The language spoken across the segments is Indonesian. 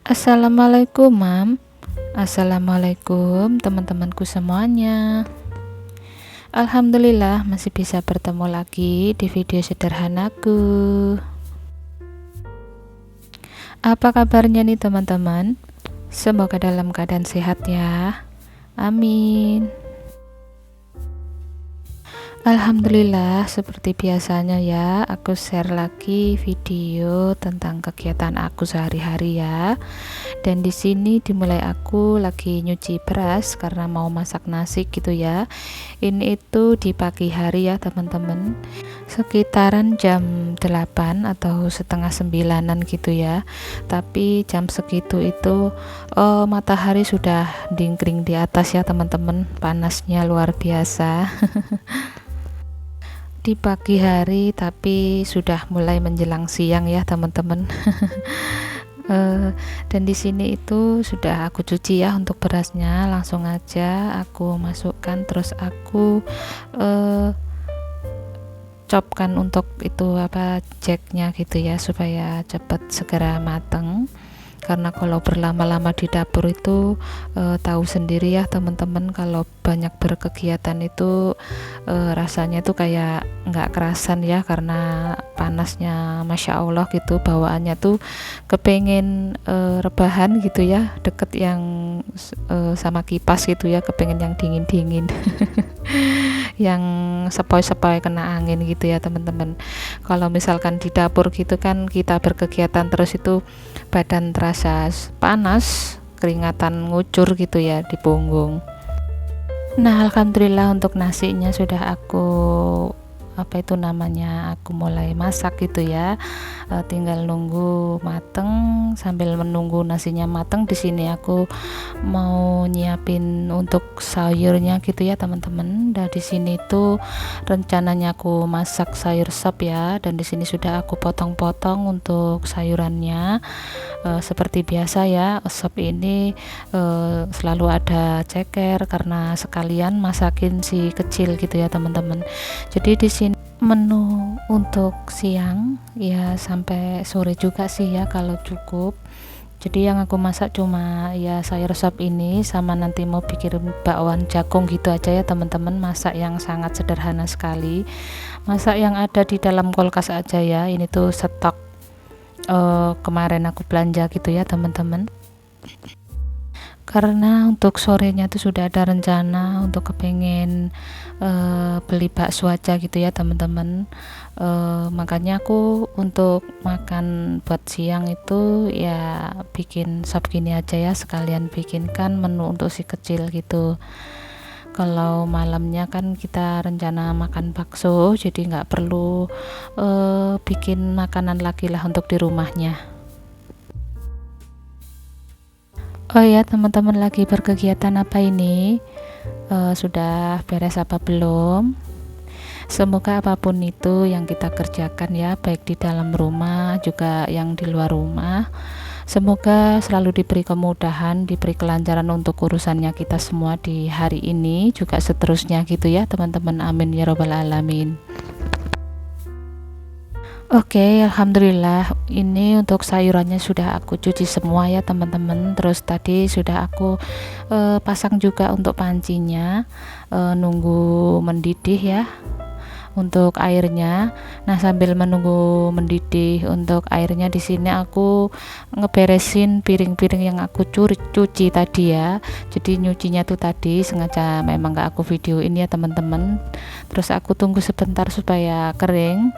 Assalamualaikum, Mam. Assalamualaikum, teman-temanku semuanya. Alhamdulillah masih bisa bertemu lagi di video sederhanaku. Apa kabarnya nih, teman-teman? Semoga dalam keadaan sehat ya. Amin. Alhamdulillah, seperti biasanya ya, aku share lagi video tentang kegiatan aku sehari-hari ya. Dan di sini dimulai aku lagi nyuci beras karena mau masak nasi gitu ya. Ini itu di pagi hari ya, teman-teman. Sekitaran jam 8 atau setengah 9-an gitu ya. Tapi jam segitu itu matahari sudah dingkring di atas ya, teman-teman. Panasnya luar biasa. Di pagi hari tapi sudah mulai menjelang siang ya, teman-teman. Dan di sini itu sudah aku cuci ya untuk berasnya, langsung aja aku masukkan, terus aku chopkan untuk itu jacknya gitu ya, supaya cepat segera mateng. Karena kalau berlama-lama di dapur itu tahu sendiri ya, teman-teman, kalau banyak berkegiatan itu rasanya tuh kayak nggak kerasan ya, karena panasnya Masya Allah gitu, bawaannya tuh kepengen rebahan gitu ya, deket yang sama kipas gitu ya, kepengen yang dingin-dingin. Yang sepoi-sepoi kena angin gitu ya, teman-teman. Kalau misalkan di dapur gitu kan kita berkegiatan terus itu badan terasa panas, keringatan ngucur gitu ya di punggung. Nah, alhamdulillah untuk nasinya sudah aku aku mulai masak gitu ya. Tinggal nunggu mateng. Sambil menunggu nasinya mateng, di sini aku mau nyiapin untuk sayurnya gitu ya, teman-teman. Dan di sini tuh rencananya aku masak sayur sop ya, dan di sini sudah aku potong-potong untuk sayurannya. Seperti biasa ya, sop ini selalu ada ceker karena sekalian masakin si kecil gitu ya, teman-teman. Jadi di sini menu untuk siang ya sampai sore juga sih ya kalau cukup. Jadi yang aku masak cuma ya sayur sop ini, sama nanti mau bikin bakwan jagung gitu aja ya, teman-teman. Masak yang sangat sederhana sekali, masak yang ada di dalam kulkas aja ya. Ini tuh stok kemarin aku belanja gitu ya, teman-teman. Karena untuk sorenya tuh sudah ada rencana untuk kepengen beli bakso aja gitu ya, teman-teman. Makanya aku untuk makan buat siang itu ya bikin sop gini aja ya, sekalian bikinkan menu untuk si kecil gitu. Kalau malamnya kan kita rencana makan bakso, jadi nggak perlu bikin makanan lagi lah untuk di rumahnya. Oh ya, teman-teman lagi berkegiatan apa ini? Sudah beres apa belum? Semoga apapun itu yang kita kerjakan ya, baik di dalam rumah juga yang di luar rumah, semoga selalu diberi kemudahan, diberi kelancaran untuk urusannya kita semua di hari ini juga seterusnya gitu ya, teman-teman. Amin ya robbal alamin. Oke, alhamdulillah ini untuk sayurannya sudah aku cuci semua ya, teman-teman. Terus tadi sudah aku pasang juga untuk pancinya, nunggu mendidih ya untuk airnya. Nah, sambil menunggu mendidih untuk airnya, di sini aku ngeberesin piring-piring yang aku cuci tadi ya. Jadi nyucinya tuh tadi sengaja memang gak aku videoin ya, teman-teman. Terus aku tunggu sebentar supaya kering.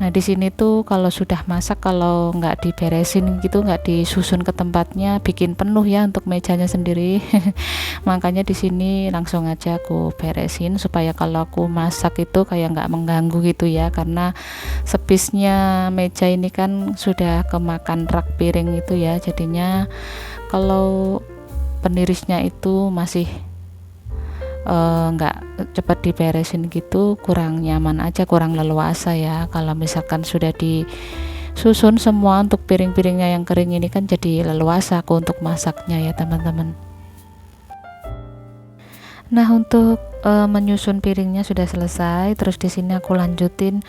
Nah, di sini tuh kalau sudah masak, kalau nggak diberesin gitu, nggak disusun ke tempatnya, bikin penuh ya untuk mejanya sendiri. Makanya di sini langsung aja aku beresin supaya kalau aku masak itu kayak nggak mengganggu gitu ya, karena sepisnya meja ini kan sudah kemakan rak piring itu ya, jadinya kalau penirisnya itu masih nggak cepat diberesin gitu, kurang nyaman aja, kurang leluasa ya. Kalau misalkan sudah disusun semua untuk piring-piringnya yang kering ini kan jadi leluasa aku untuk masaknya ya, teman-teman. Nah, untuk menyusun piringnya sudah selesai. Terus di sini aku lanjutin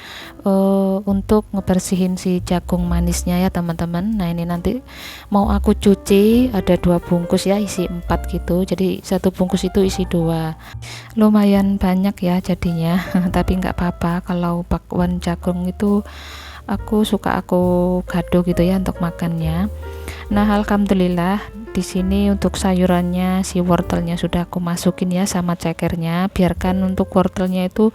untuk ngebersihin si jagung manisnya ya teman-teman. Nah ini nanti mau aku cuci, ada 2 bungkus ya, isi 4 gitu, jadi 1 bungkus itu isi 2, lumayan banyak ya jadinya. Tapi nggak apa-apa, kalau bakwan jagung itu aku gado gitu ya untuk makannya. Nah alhamdulillah di sini untuk sayurannya, si wortelnya sudah aku masukin ya sama cekernya, biarkan untuk wortelnya itu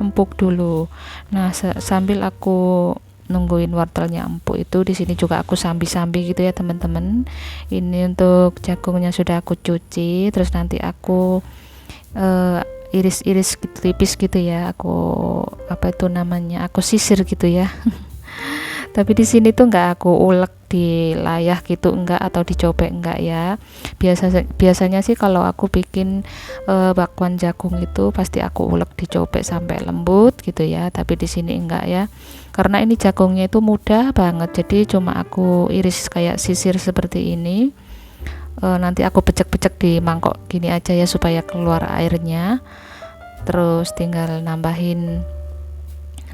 empuk dulu. Nah sambil aku nungguin wortelnya empuk itu, di sini juga aku sambi-sambi gitu ya teman-teman. Ini untuk jagungnya sudah aku cuci, terus nanti aku iris-iris gitu, tipis gitu ya, aku apa itu namanya, aku sisir gitu ya. Tapi di sini tuh nggak aku ulek di layah gitu, enggak, atau dicobek enggak ya. Biasanya sih kalau aku bikin bakwan jagung itu pasti aku ulek dicobek sampai lembut gitu ya, tapi di sini enggak ya, karena ini jagungnya itu mudah banget, jadi cuma aku iris kayak sisir seperti ini. Nanti aku pecek-pecek di mangkok gini aja ya supaya keluar airnya, terus tinggal nambahin.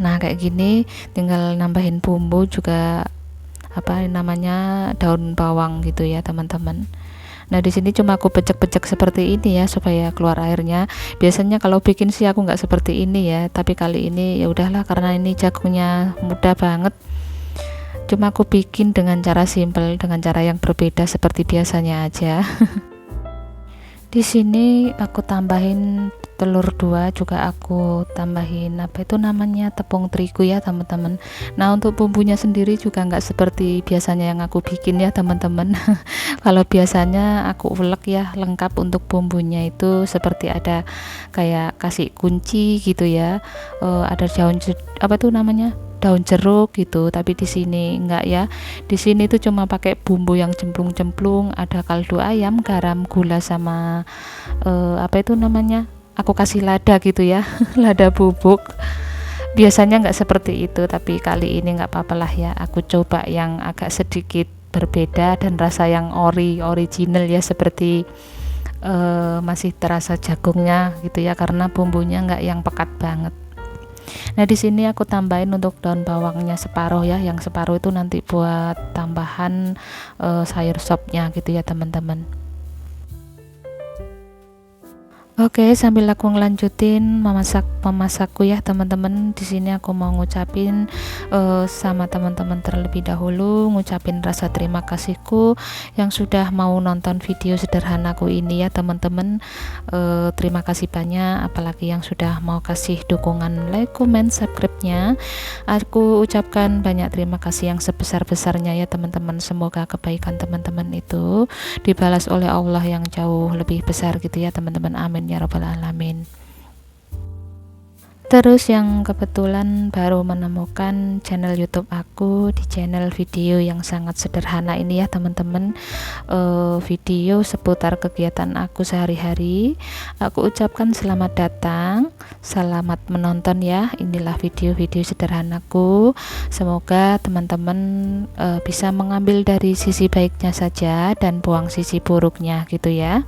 Nah kayak gini tinggal nambahin bumbu juga, apa namanya, daun bawang gitu ya teman-teman. Nah di sini cuma aku pecek-pecek seperti ini ya supaya keluar airnya. Biasanya kalau bikin sih aku nggak seperti ini ya, tapi kali ini ya udahlah karena ini jagungnya mudah banget. Cuma aku bikin dengan cara simple, dengan cara yang berbeda seperti biasanya aja. Di sini aku tambahin telur 2, juga aku tambahin apa itu namanya, tepung terigu ya teman-teman. Nah untuk bumbunya sendiri juga nggak seperti biasanya yang aku bikin ya teman-teman. Kalau biasanya aku ulek ya lengkap untuk bumbunya itu, seperti ada kayak kasih kunci gitu ya, ada daun apa itu namanya, daun jeruk gitu. Tapi di sini enggak ya, di sini tuh cuma pakai bumbu yang cemplung-cemplung, ada kaldu ayam, garam, gula, sama apa itu namanya, aku kasih lada gitu ya. Lada bubuk. Biasanya nggak seperti itu, tapi kali ini nggak apa-apa lah ya, aku coba yang agak sedikit berbeda dan rasa yang original ya, seperti masih terasa jagungnya gitu ya, karena bumbunya nggak yang pekat banget. Nah di sini aku tambahin untuk daun bawangnya separuh ya, yang separuh itu nanti buat tambahan sayur sopnya gitu ya teman-teman. Oke, sambil aku ngelanjutin memasakku ya teman-teman. Di sini aku mau ngucapin sama teman-teman terlebih dahulu, ngucapin rasa terima kasihku yang sudah mau nonton video sederhanaku ini ya teman-teman. Terima kasih banyak, apalagi yang sudah mau kasih dukungan like, comment, subscribe-nya. Aku ucapkan banyak terima kasih yang sebesar-besarnya ya teman-teman. Semoga kebaikan teman-teman itu dibalas oleh Allah yang jauh lebih besar gitu ya teman-teman. Amin ya rabbal alamin. Terus yang kebetulan baru menemukan channel YouTube aku, di channel video yang sangat sederhana ini ya teman-teman, video seputar kegiatan aku sehari-hari. Aku ucapkan selamat datang, selamat menonton ya. Inilah video-video sederhanaku. Semoga teman-teman bisa mengambil dari sisi baiknya saja dan buang sisi buruknya gitu ya.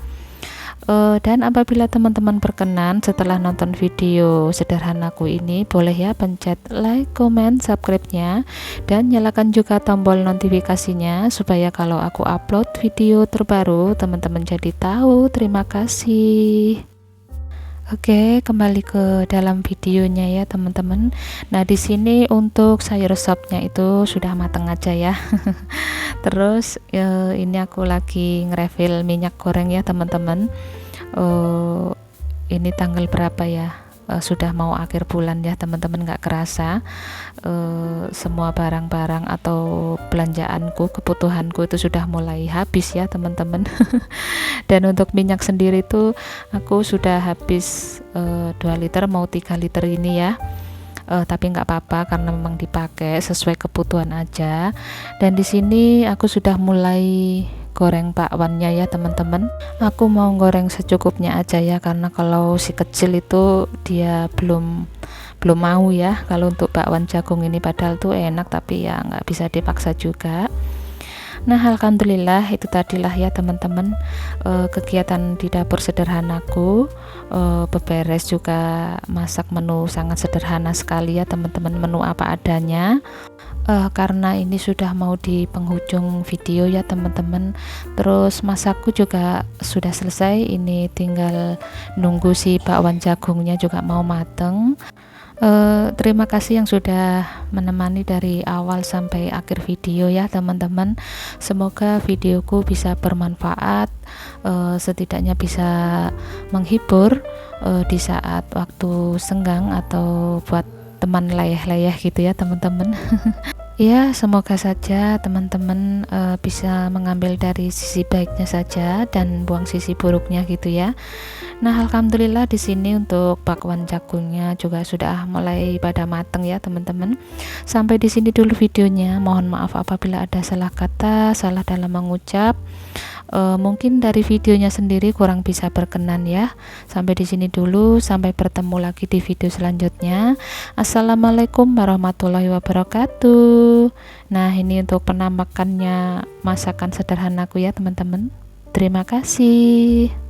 Dan apabila teman-teman berkenan setelah nonton video sederhanaku ini, boleh ya pencet like, comment, subscribe-nya, dan nyalakan juga tombol notifikasinya supaya kalau aku upload video terbaru teman-teman jadi tahu. Terima kasih. Oke, kembali ke dalam videonya ya teman-teman. Nah di sini untuk sayur sopnya itu sudah mateng aja ya. Terus ini aku lagi ngerefill minyak goreng ya teman-teman. Ini tanggal berapa ya? Sudah mau akhir bulan ya teman-teman, nggak kerasa semua barang-barang atau belanjaanku, kebutuhanku itu sudah mulai habis ya teman-teman. Dan untuk minyak sendiri tuh aku sudah habis 2 liter mau 3 liter ini ya. Tapi nggak apa-apa karena memang dipakai sesuai kebutuhan aja. Dan di sini aku sudah mulai goreng bakwannya ya teman-teman. Aku mau goreng secukupnya aja ya, karena kalau si kecil itu dia belum mau ya kalau untuk bakwan jagung ini, padahal tuh enak tapi ya nggak bisa dipaksa juga. Nah, alhamdulillah itu tadilah ya teman-teman, kegiatan di dapur sederhanaku, beberes juga masak menu sangat sederhana sekali ya teman-teman, menu apa adanya. Karena ini sudah mau di penghujung video ya teman-teman, terus masakku juga sudah selesai, ini tinggal nunggu si bakwan jagungnya juga mau mateng. Terima kasih yang sudah menemani dari awal sampai akhir video ya teman-teman. Semoga videoku bisa bermanfaat, setidaknya bisa menghibur di saat waktu senggang atau buat teman layah-layah gitu ya teman-teman. Ya, semoga saja teman-teman bisa mengambil dari sisi baiknya saja dan buang sisi buruknya gitu ya. Nah, alhamdulillah di sini untuk bakwan jagungnya juga sudah mulai pada mateng ya teman-teman. Sampai di sini dulu videonya. Mohon maaf apabila ada salah kata, salah dalam mengucap. Mungkin dari videonya sendiri kurang bisa berkenan ya. Sampai di sini dulu, sampai bertemu lagi di video selanjutnya. Assalamualaikum warahmatullahi wabarakatuh. Nah, ini untuk penampakannya masakan sederhanaku ya teman-teman. Terima kasih.